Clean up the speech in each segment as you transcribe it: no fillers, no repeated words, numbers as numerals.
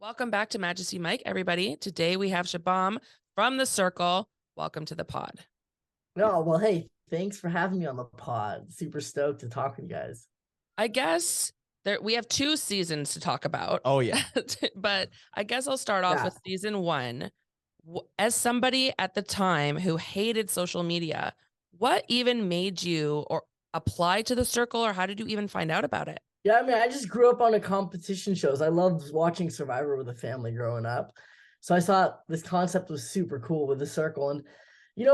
Welcome back to Majesty Mike, everybody. Today we have Shubaam from The Circle. Welcome to the pod. No, well, hey, thanks for having me on the pod. Super stoked to talk with you guys. I guess we have 2 seasons to talk about. Oh, yeah. But I guess I'll start off with season 1. As somebody at the time who hated social media, what even made you or apply to The Circle, or how did you even find out about it? Yeah, I mean, I just grew up on a competition shows. I loved watching Survivor with a family growing up. So I saw this concept was super cool with The Circle. And,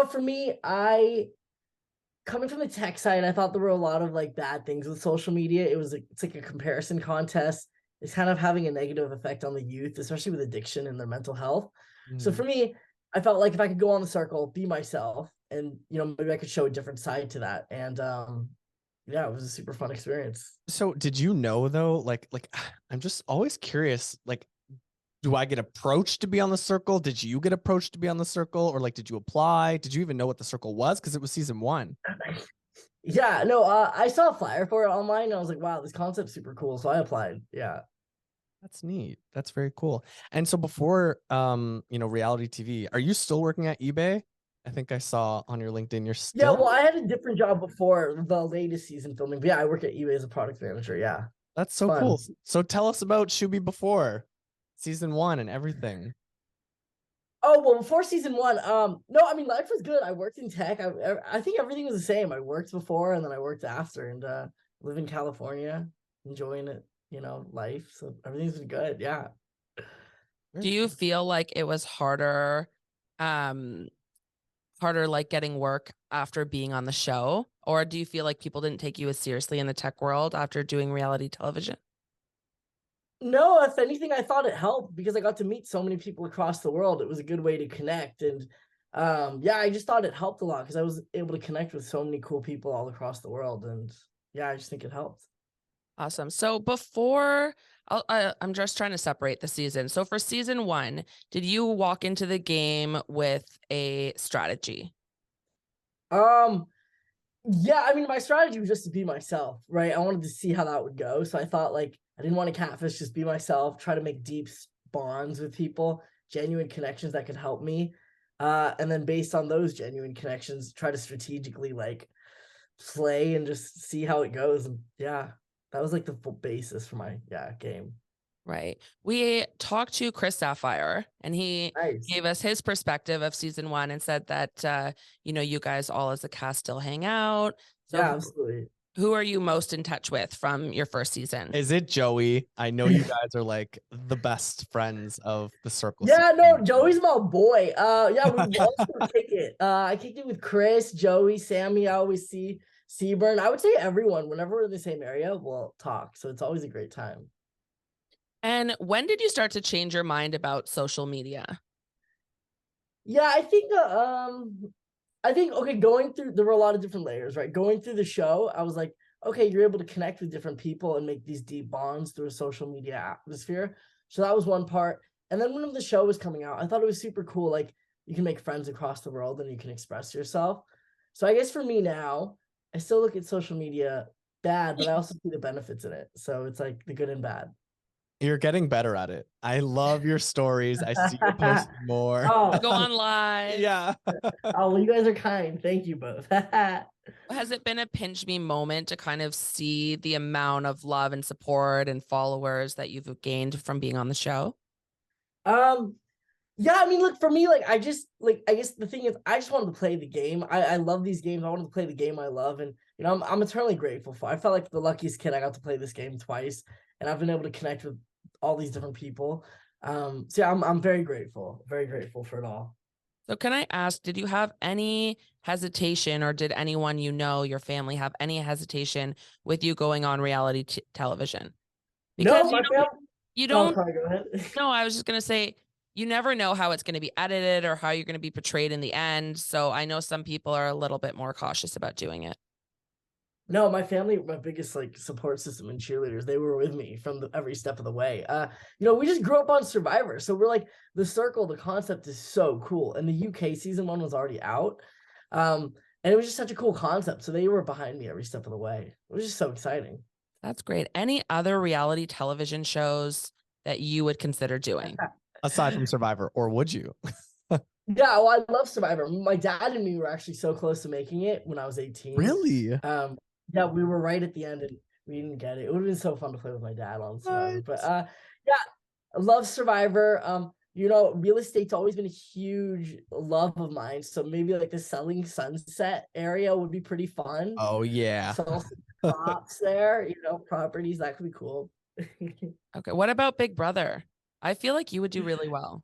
for me, coming from the tech side, I thought there were a lot of like bad things with social media. It's like a comparison contest. It's kind of having a negative effect on the youth, especially with addiction and their mental health. So for me, I felt like if I could go on The Circle, be myself, and maybe I could show a different side to that. And yeah, it was a super fun experience. So did you know though, like I'm just always curious, like, do I get approached to be on The Circle? Did you get approached to be on The Circle? Or like, did you apply? Did you even know what The Circle was? Because it was season 1. Yeah, no, I saw a flyer for it online and I was like, wow, this concept's super cool. So I applied. Yeah. That's neat. That's very cool. And so before, reality TV, are you still working at eBay? I think I saw on your LinkedIn you're still. Yeah, well, I had a different job before the latest season filming. But yeah, I work at eBay as a product manager. Yeah. That's so cool. So tell us about Shuby before season 1 and everything. Oh, well, before season 1, no, I mean, life was good. I worked in tech. I think everything was the same. I worked before and then I worked after, and live in California, enjoying it, life. So everything's been good. Yeah. Do you feel like it was harder like getting work after being on the show? Or do you feel like people didn't take you as seriously in the tech world after doing reality television? No, if anything, I thought it helped because I got to meet so many people across the world. It was a good way to connect. And yeah, I just thought it helped a lot because I was able to connect with so many cool people all across the world. And yeah, I just think it helped. Awesome. So before, I'm just trying to separate the season. So for season 1, did you walk into the game with a strategy? Yeah, I mean, my strategy was just to be myself, right? I wanted to see how that would go. So I thought, like, I didn't want to catfish, just be myself, try to make deep bonds with people, genuine connections that could help me. And then based on those genuine connections, try to strategically like play and just see how it goes. And yeah, that was like the full basis for my game. Right. We talked to Chris Sapphire and he gave us his perspective of season 1 and said that, you guys all as a cast still hang out. So yeah, absolutely. Who are you most in touch with from your first season? Is it Joey? I know you guys are like the best friends of The Circle. Yeah, no, Joey's my boy. Yeah, we also kick it. I kicked it with Chris, Joey, Sammy. I always see Seaburn. I would say everyone, whenever we're in the same area, we'll talk. So it's always a great time. And when did you start to change your mind about social media? Yeah, I think okay, going through, there were a lot of different layers, right? Going through the show, I was like, okay, you're able to connect with different people and make these deep bonds through a social media atmosphere. So that was one part. And then when the show was coming out, I thought it was super cool. Like, you can make friends across the world and you can express yourself. So I guess for me now, I still look at social media bad, but I also see the benefits in it. So it's like the good and bad. You're getting better at it. I love your stories. I see you posting more. Oh, go on live. Yeah. Oh, well, you guys are kind. Thank you both. Has it been a pinch me moment to kind of see the amount of love and support and followers that you've gained from being on the show? Yeah, I mean, look, for me, like, I guess the thing is, I just wanted to play the game. I love these games. I wanted to play the game I love. And, I'm eternally grateful for it. I felt like the luckiest kid. I got to play this game twice. And I've been able to connect with all these different people. So yeah, I'm very grateful for it all. So can I ask, did you have any hesitation, or did anyone your family have any hesitation with you going on reality television? Because no, you don't. Oh, sorry, go ahead. No, I was just going to say, you never know how it's going to be edited or how you're going to be portrayed in the end. So I know some people are a little bit more cautious about doing it. No, my family, my biggest like support system and cheerleaders, they were with me from every step of the way. We just grew up on Survivor. So we're like, The Circle, the concept is so cool. And the UK season 1 was already out. And it was just such a cool concept. So they were behind me every step of the way. It was just so exciting. That's great. Any other reality television shows that you would consider doing? Aside from Survivor, or would you? Yeah, well, I love Survivor. My dad and me were actually so close to making it when I was 18. Really? Yeah, we were right at the end and we didn't get it. It would have been so fun to play with my dad on Survivor. But yeah, I love Survivor. You know, real estate's always been a huge love of mine. So maybe like the Selling Sunset area would be pretty fun. Oh yeah. Sell some props there, you know, properties, that could be cool. Okay. What about Big Brother? I feel like you would do really well.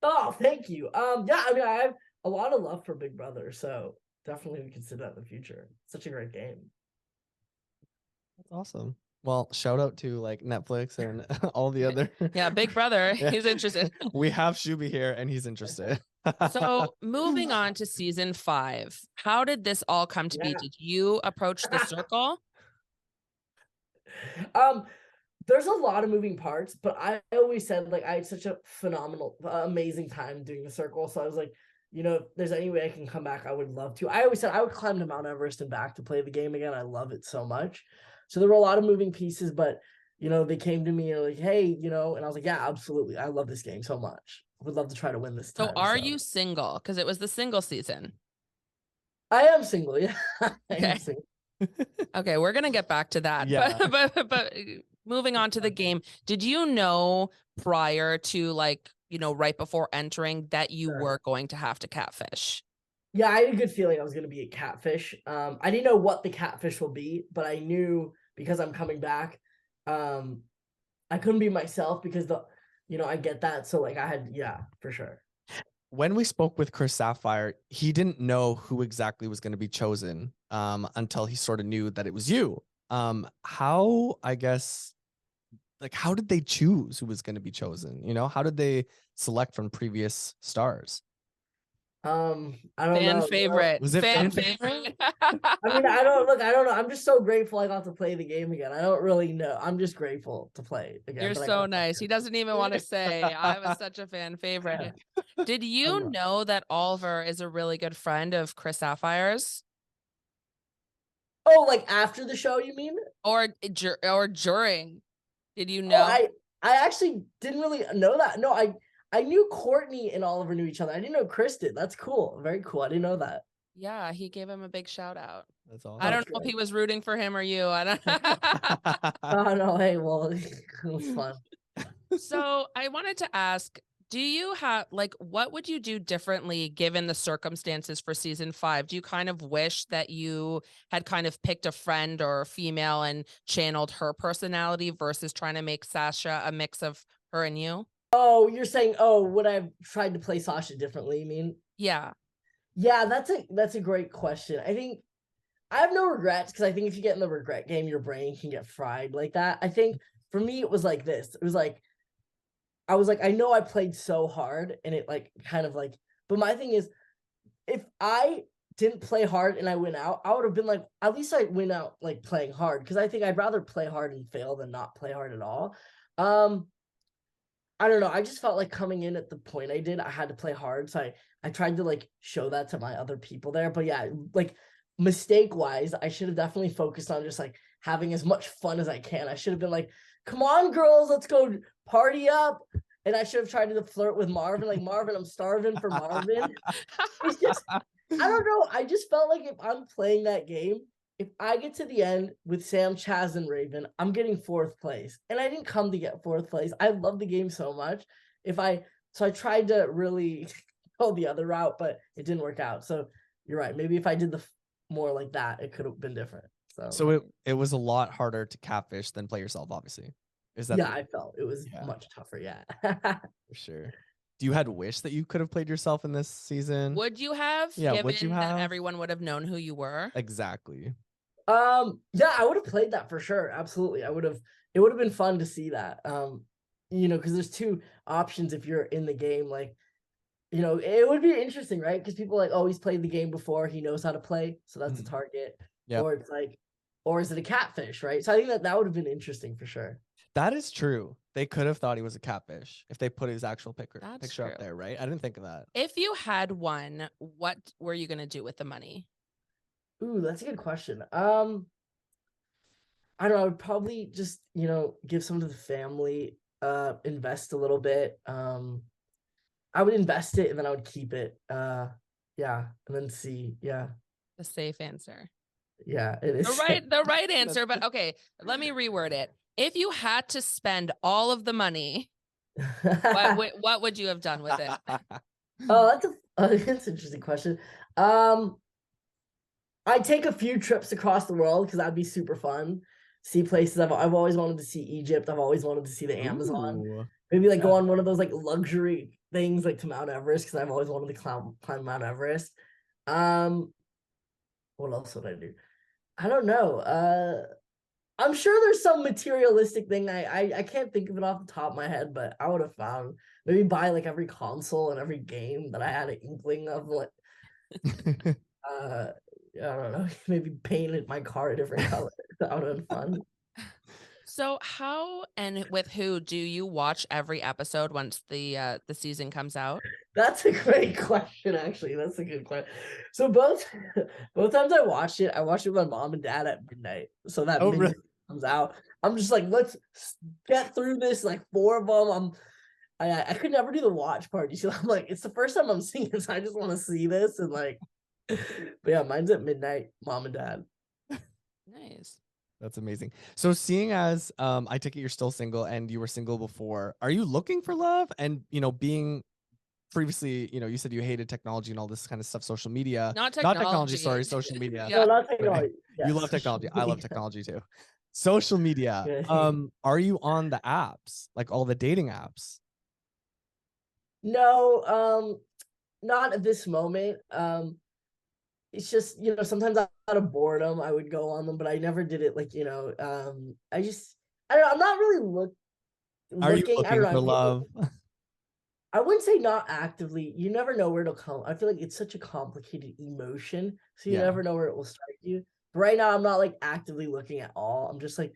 Oh, thank you. Yeah, I mean, I have a lot of love for Big Brother, so definitely we consider that in the future. Such a great game. That's awesome. Well, shout out to like Netflix and all the other. Yeah, Big Brother. Yeah. He's interested. We have Shuby here and he's interested. So moving on to season 5, how did this all come to be? Did you approach the circle? There's a lot of moving parts, but I always said like I had such a phenomenal, amazing time doing the circle. So I was like, you know, if there's any way I can come back, I would love to. I always said I would climb to Mount Everest and back to play the game again. I love it so much. So there were a lot of moving pieces, but you know, they came to me and like, hey, you know, and I was like, yeah, absolutely. I love this game so much. I would love to try to win this time. So are you single? Because it was the single season. I am single, yeah. Okay. Okay, we're gonna get back to that. Yeah. But moving on to the game, did you know prior to like, you know, right before entering that you were going to have to catfish? Yeah, I had a good feeling I was going to be a catfish. I didn't know what the catfish will be, but I knew because I'm coming back, I couldn't be myself because I get that. So like yeah, for sure. When we spoke with Chris Sapphire, he didn't know who exactly was going to be chosen until he sort of knew that it was you. How, I guess, like, how did they choose who was going to be chosen? You know, how did they select from previous stars? I don't Fan know. favorite. Was it fan favorite? I mean, I don't know. I'm just so grateful I got to play the game again. I don't really know. I'm just grateful to play again. You're so nice. He doesn't even want to say I was such a fan favorite. Did you know that Oliver is a really good friend of Chris Sapphire's? Oh, like after the show, you mean? Or during? Did you know? I actually didn't really know that. No, I knew Courtney and Oliver knew each other. I didn't know Chris did. That's cool. Very cool. I didn't know that. Yeah, he gave him a big shout out. That's all. I don't know if he was rooting for him or you. I don't. Oh no, hey, well, it was fun. So I wanted to ask, do you have what would you do differently given the circumstances for season 5? Do you kind of wish that you had kind of picked a friend or a female and channeled her personality versus trying to make Sasha a mix of her and you? Oh, you're saying, would I have tried to play Sasha differently, you mean? Yeah. Yeah, that's a great question. I think I have no regrets because I think if you get in the regret game, your brain can get fried like that. I think for me, it was like this. It was like, I was like, I know I played so hard and it like kind of like, but my thing is, if I didn't play hard and I went out, I would have been like, at least I went out like playing hard because I think I'd rather play hard and fail than not play hard at all. I don't know. I just felt like coming in at the point I did, I had to play hard. So I tried to like show that to my other people there. But yeah, like mistake wise, I should have definitely focused on just like having as much fun as I can. I should have been like, come on, girls, let's go party up. And I should have tried to flirt with Marvin. Like, Marvin, I'm starving for Marvin. It's just, I don't know. I just felt like if I'm playing that game, if I get to the end with Sam, Chaz, and Raven, I'm getting 4th place. And I didn't come to get 4th place. I love the game so much. So I tried to really go the other route, but it didn't work out. So you're right. Maybe if I did the more like that, it could have been different. So it was a lot harder to catfish than play yourself, obviously. Is that? Yeah, I felt it was much tougher. Yeah. For sure. Do you had wish that you could have played yourself in this season? Would you have? Yeah, given would you have? That everyone would have known who you were? Exactly. Yeah, I would have played that for sure. Absolutely. It would have been fun to see that. Because there's 2 options if you're in the game. Like, it would be interesting, right? Because people are like, oh, he's played the game before, he knows how to play, so that's a target. Yeah. Or it's like, or is it a catfish, right? So I think that would have been interesting for sure. That is true. They could have thought he was a catfish if they put his actual picture true. up there, right? I didn't think of that. If you had won, what were you going to do with the money? Ooh, that's a good question. I don't know, I would probably just, give some to the family, invest a little bit. I would invest it and then I would keep it. Yeah, and then see. Yeah. The safe answer. Yeah, it is. The right answer, but okay, let me reword it. If you had to spend all of the money, what would you have done with it? Oh, that's an interesting question. I'd take a few trips across the world because that'd be super fun. See places I've always wanted to see Egypt. I've always wanted to see the Amazon. Ooh. Maybe like go on one of those like luxury things like to Mount Everest because I've always wanted to climb Mount Everest. What else would I do? I don't know. I'm sure there's some materialistic thing. I can't think of it off the top of my head, but I would have found maybe buy like every console and every game that I had an inkling of. Like, I don't know. Maybe painted my car a different color. That would have been fun. So how and with who do you watch every episode once the season comes out? That's a great question, actually. That's a good question. So both times I watched it with my mom and dad at midnight. So that midnight really? comes out. I'm just like, let's get through this. Like 4 of them. I could never do the watch part. You see, I'm like, it's the first time I'm seeing this. I just want to see this and like. But yeah, mine's at midnight. Mom and dad. Nice. That's amazing. So seeing as I take it you're still single and you were single before, are you looking for love? And being previously, you said you hated technology and all this kind of stuff, social media. Not technology, sorry, social media. No, not technology. Yes. You love technology. I love technology too. Social media. Are you on the apps, like all the dating apps? No, not at this moment. It's just, sometimes out of boredom, I would go on them, but I never did it like, I don't know, I'm not really looking. Are you looking for love? I wouldn't say not actively. You never know where it'll come. I feel like it's such a complicated emotion, so you never know where it will strike you. But right now, I'm not like actively looking at all. I'm just like,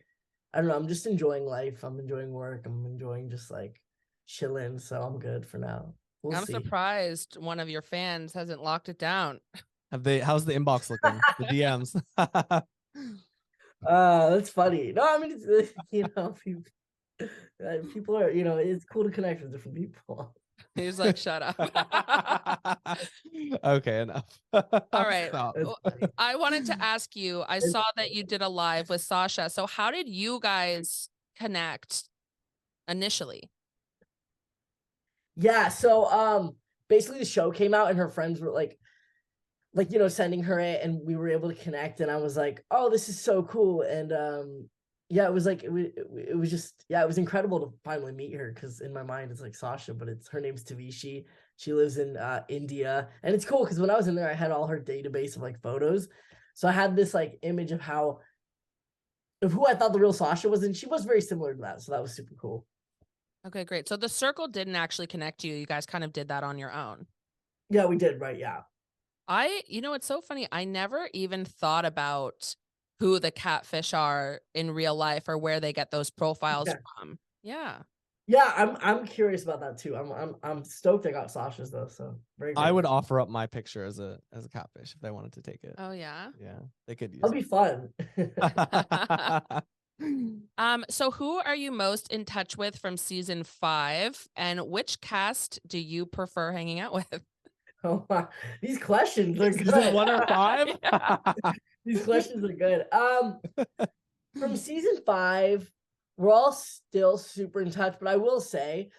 I don't know. I'm just enjoying life. I'm enjoying work. I'm enjoying just like chilling. So I'm good for now. I'm surprised one of your fans hasn't locked it down. How's the inbox looking? The DMs. That's funny. No, I mean, it's, people are, it's cool to connect with different people. He's like, shut up. Okay, enough. All right. I wanted to ask you, I saw that you did a live with Sasha. So how did you guys connect initially? Yeah, so basically the show came out and her friends were like sending her it and we were able to connect and I was like, oh, this is so cool. And yeah, it was like it was just, yeah, it was incredible to finally meet her because in my mind it's like Sasha, but her name's Tavishi. She lives in India. And it's cool because when I was in there, I had all her database of like photos. So I had this like image of who I thought the real Sasha was, and she was very similar to that. So that was super cool. Okay, great. So the circle didn't actually connect you. You guys kind of did that on your own. Yeah, we did, right? Yeah. It's so funny. I never even thought about who the catfish are in real life or where they get those profiles from. Yeah. Yeah, I'm curious about that too. I'm stoked I got Sasha's though. So very I would offer up my picture as a catfish if they wanted to take it. Oh yeah. Yeah, they could use That'll be fun. So who are you most in touch with from season 5 and which cast do you prefer hanging out with? Oh my, these questions are good. Season 1 or 5? These questions are good. From season 5, we're all still super in touch, but I will say,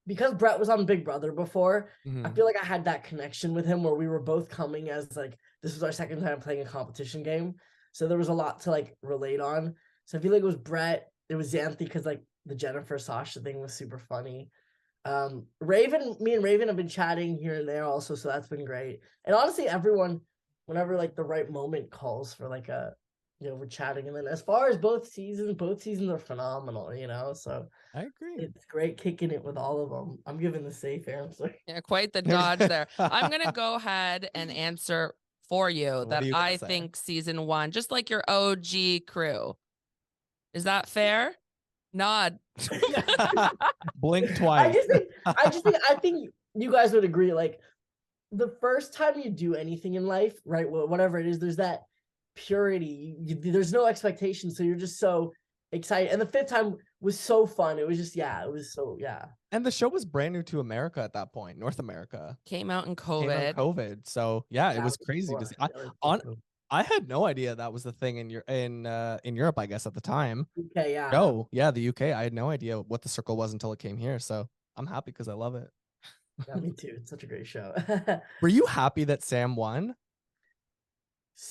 because Brett was on Big Brother before, I feel like I had that connection with him where we were both coming as like, this was our second time playing a competition game. So there was a lot to like relate on. So I feel like it was Brett, it was Xanthi because like the Jennifer Sasha thing was super funny. Raven, me and Raven have been chatting here and there also, so that's been great. And honestly, everyone, whenever like the right moment calls for like we're chatting. And then as far as both seasons are phenomenal, so I agree. it's great kicking it with all of them. I'm giving the safe answer. Yeah, quite the dodge there. I'm gonna go ahead and answer for you that I think season 1, just like your OG crew. Is that fair? Nod. Blink twice. I think you guys would agree. Like the first time you do anything in life, right? Whatever it is, there's that purity. There's no expectation, so you're just so excited. And the 5th time was so fun. It was just it was so And the show was brand new to America at that point, North America. Came out in Came COVID. out COVID. So it was crazy to see. I had no idea that was the thing in Europe, I guess, at the time. UK, yeah. No, yeah, the UK. I had no idea what the circle was until it came here. So I'm happy because I love it. Yeah, me too. It's such a great show. Were you happy that Sam won?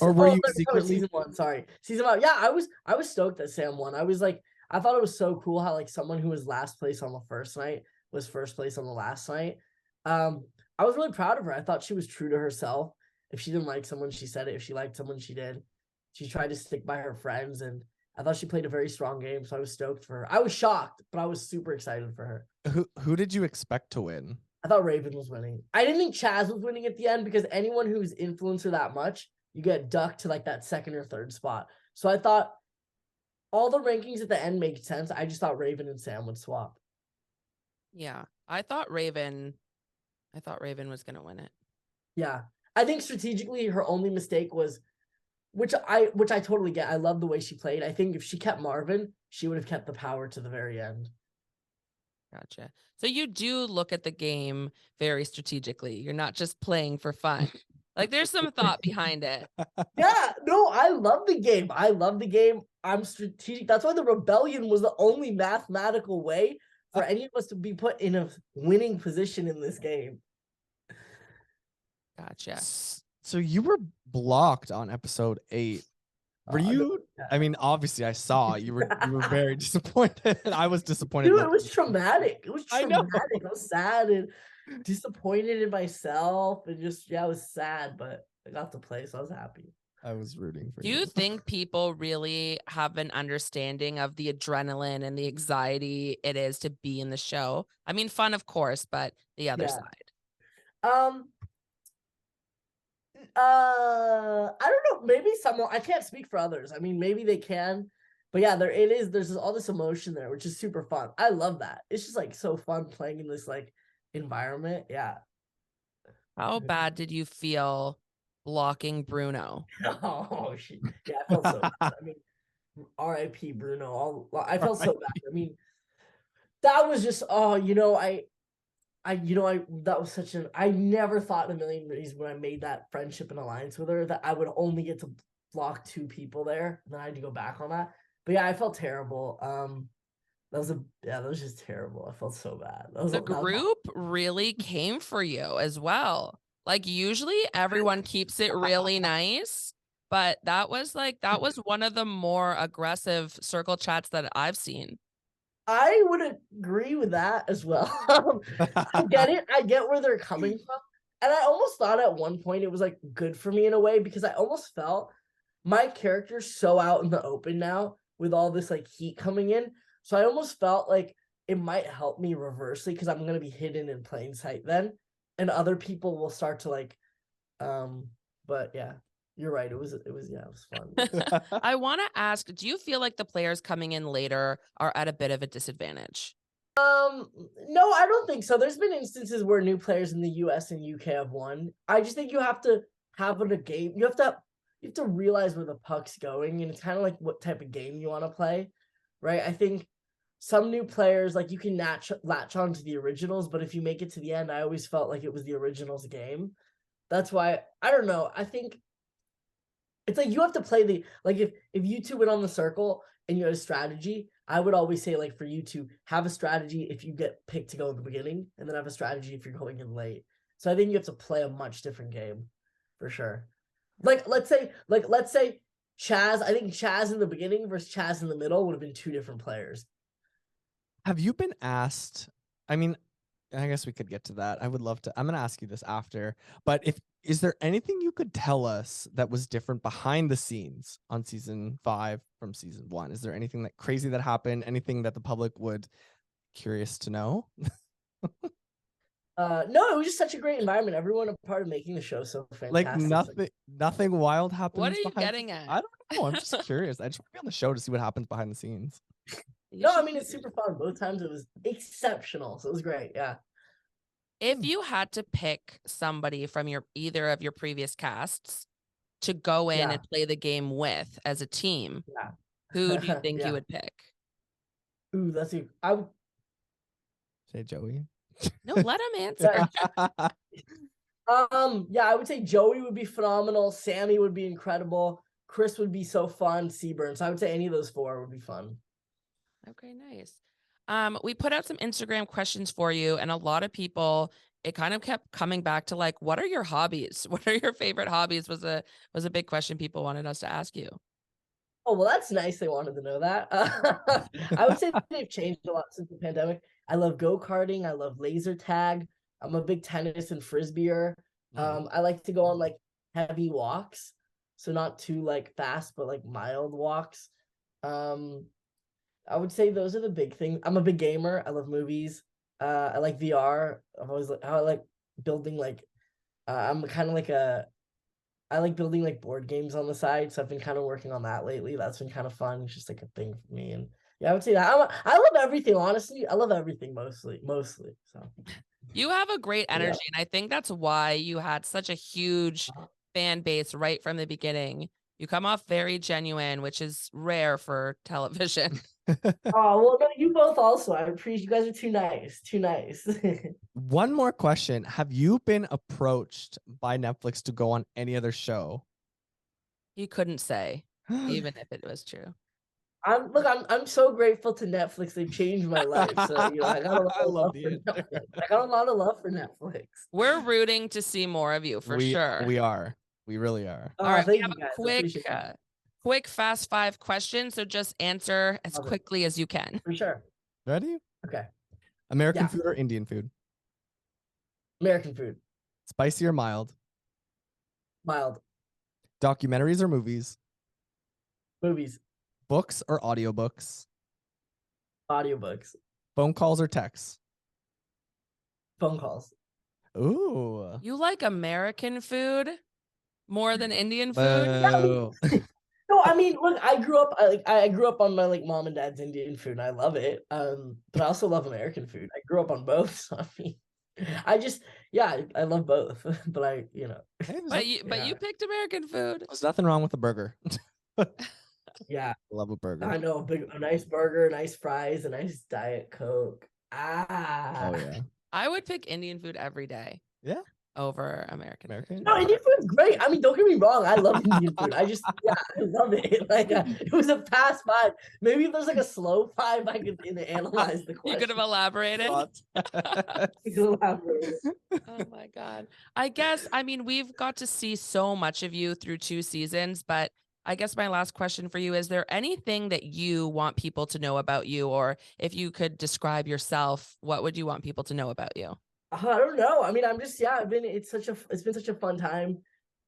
Or were you secretly season 1? Sorry, season 1. Yeah, I was stoked that Sam won. I was like, I thought it was so cool how like someone who was last place on the first night was first place on the last night. I was really proud of her. I thought she was true to herself. If she didn't like someone, she said it. If she liked someone, she did. She tried to stick by her friends, and I thought she played a very strong game. So I was stoked for her. I was shocked, but I was super excited for her. Who did you expect to win? I thought Raven was winning. I didn't think Chaz was winning at the end because anyone who's influenced her that much, you get ducked to like that 2nd or 3rd spot. So I thought all the rankings at the end made sense. I just thought Raven and Sam would swap. Yeah, I thought Raven was gonna win it. Yeah, I think strategically her only mistake was, which I totally get. I love the way she played. I think if she kept Marvin, she would have kept the power to the very end. Gotcha. So you do look at the game very strategically. You're not just playing for fun. Like there's some thought behind it. Yeah, no, I love the game. I'm strategic. That's why the rebellion was the only mathematical way for any of us to be put in a winning position in this game. Gotcha. So you were blocked on episode 8. Were you? No. I mean, obviously, I saw you were very disappointed. I was disappointed. Dude, it was traumatic. It was traumatic. I was sad and disappointed in myself, and just I was sad, but I got to play, so I was happy. I was rooting for you. Do you think people really have an understanding of the adrenaline and the anxiety it is to be in the show? I mean, fun, of course, but the other side. I don't know. Maybe someone, I can't speak for others. I mean, maybe they can, but yeah, there's all this emotion there, which is super fun. I love that. It's just like so fun playing in this like environment. Yeah. How bad did you feel blocking Bruno? Oh, yeah, I felt so bad. I mean, R.I.P. Bruno. I felt so bad. I mean, that was just, that was such I never thought in a million reasons when I made that friendship and alliance with her that I would only get to block 2 people there. And then I had to go back on that. But yeah, I felt terrible. That was just terrible. I felt so bad. The group really came for you as well. Like usually everyone keeps it really nice, but that was one of the more aggressive circle chats that I've seen. I would agree with that as well. I get it. I get where they're coming from. And I almost thought at one point it was like good for me in a way because I almost felt my character's so out in the open now with all this like heat coming in. So I almost felt like it might help me reversely because I'm going to be hidden in plain sight then. And other people will start to like, but yeah. You're right. It was fun. I want to ask, do you feel like the players coming in later are at a bit of a disadvantage? No, I don't think so. There's been instances where new players in the US and UK have won. I just think you have to have a game. You have to realize where the puck's going, and it's kind of like what type of game you want to play, right? I think some new players, like you can latch on to the originals, but if you make it to the end, I always felt like it was the originals game. That's why, I don't know. I think it's like you have to play if you 2 went on the circle and you had a strategy, I would always say like for you to have a strategy if you get picked to go in the beginning and then have a strategy if you're going in late. So I think you have to play a much different game for sure. Like let's say Chaz, I think Chaz in the beginning versus Chaz in the middle would have been 2 different players. Have you been asked, I mean, I guess we could get to that. I would love to. I'm going to ask you this after. But is there anything you could tell us that was different behind the scenes on season 5 from season 1? Is there anything that crazy that happened? Anything that the public would curious to know? No, it was just such a great environment. Everyone a part of making the show so fantastic. Like nothing wild happens. What are you getting at? I don't know. I'm just curious. I just want to be on the show to see what happens behind the scenes. No, I mean, it's super fun. Both times it was exceptional. So it was great. Yeah. If you had to pick somebody from either of your previous casts to go in Yeah. and play the game with as a team, Yeah. who do you think Yeah. you would pick? Ooh, that's a. I would. Say Joey. No, let him answer. Yeah, I would say Joey would be phenomenal. Sammy would be incredible. Chris would be so fun. Seaburn. So I would say any of those four would be fun. Okay, nice. We put out some Instagram questions for you, and a lot of people, it kind of kept coming back to like, what are your hobbies? What are your favorite hobbies? Was a big question people wanted us to ask you. Oh, well, that's nice. They wanted to know that. I would say they've changed a lot since the pandemic. I love go-karting. I love laser tag. I'm a big tennis and frisbeer. I like to go on like heavy walks. So not too like fast, but like mild walks. I would say those are the big things. I'm a big gamer. I love movies. I like VR. I like building like I'm kind of like I like building like board games on the side, so I've been kind of working on that lately. That's been kind of fun. It's just like a thing for me, and yeah, I would say that I love everything. Honestly, I love everything mostly. So You have a great yeah. energy, and I think that's why you had such a huge fan base right from the beginning. You come off very genuine, which is rare for television. Oh well, no, you both also. I appreciate you guys are too nice. Too nice. One more question. Have you been approached by Netflix to go on any other show? You couldn't say, even if it was true. I'm so grateful to Netflix. They've changed my life. So I got a lot I of love love the for answer. Netflix. I got a lot of love for Netflix. We're rooting to see more of you for sure. We are. We really are. All right, we Thank have you guys. a quick fast 5 questions. So just answer as quickly as you can. For sure. Ready? Okay. American food or Indian food? American food. Spicy or mild? Mild. Documentaries or movies? Movies. Books or audiobooks? Audiobooks. Phone calls or texts? Phone calls. Ooh. You like American food more than Indian food? No, I mean, look, I grew up on my like mom and dad's Indian food, and I love it. But I also love American food. I grew up on both, so I mean, I love both. But you picked American food. There's nothing wrong with a burger. Yeah, I love a burger. I know a nice burger, nice fries, a nice Diet Coke. Oh yeah. I would pick Indian food every day. Yeah. Over American food. No, Indian food's great. I mean, don't get me wrong. I love Indian food. I love it. Like, it was a fast 5. Maybe if there's like a slow 5, I could analyze the question. You could have elaborated. Oh my God. I guess, I mean, we've got to see so much of you through 2 seasons, but I guess my last question for you, is there anything that you want people to know about you? Or if you could describe yourself, what would you want people to know about you? I don't know. I mean, it's been such a fun time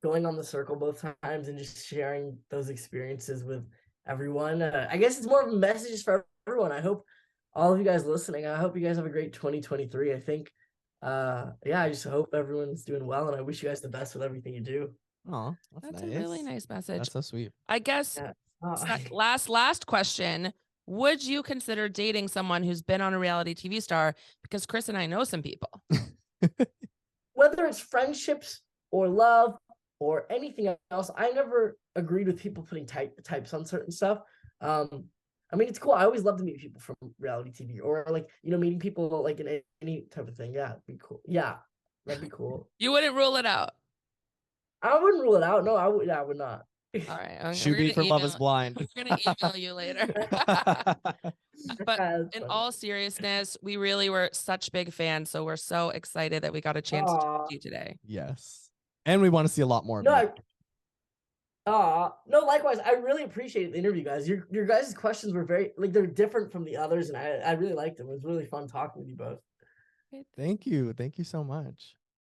going on the circle both times and just sharing those experiences with everyone. I guess it's more of a message for everyone. I hope all of you guys listening, I hope you guys have a great 2023. I think, I just hope everyone's doing well, and I wish you guys the best with everything you do. Oh, that's nice. A really nice message. That's so sweet. I guess last question. Would you consider dating someone who's been on a reality TV star? Because Chris and I know some people. Whether it's friendships or love or anything else, I never agreed with people putting types on certain stuff. I mean, it's cool. I always love to meet people from reality TV, or like, meeting people like in any type of thing. Yeah, it'd be cool. Yeah, that'd be cool. You wouldn't rule it out? I wouldn't rule it out. No, I would not. All right. Shubi for Love is Blind. We're going to email you later. But in all seriousness, we really were such big fans. So we're so excited that we got a chance to talk to you today. Yes. And we want to see a lot more of you. No, likewise. I really appreciate the interview, guys. Your guys' questions were very, like, they're different from the others, and I really liked them. It was really fun talking with you both. Thank you. Thank you so much.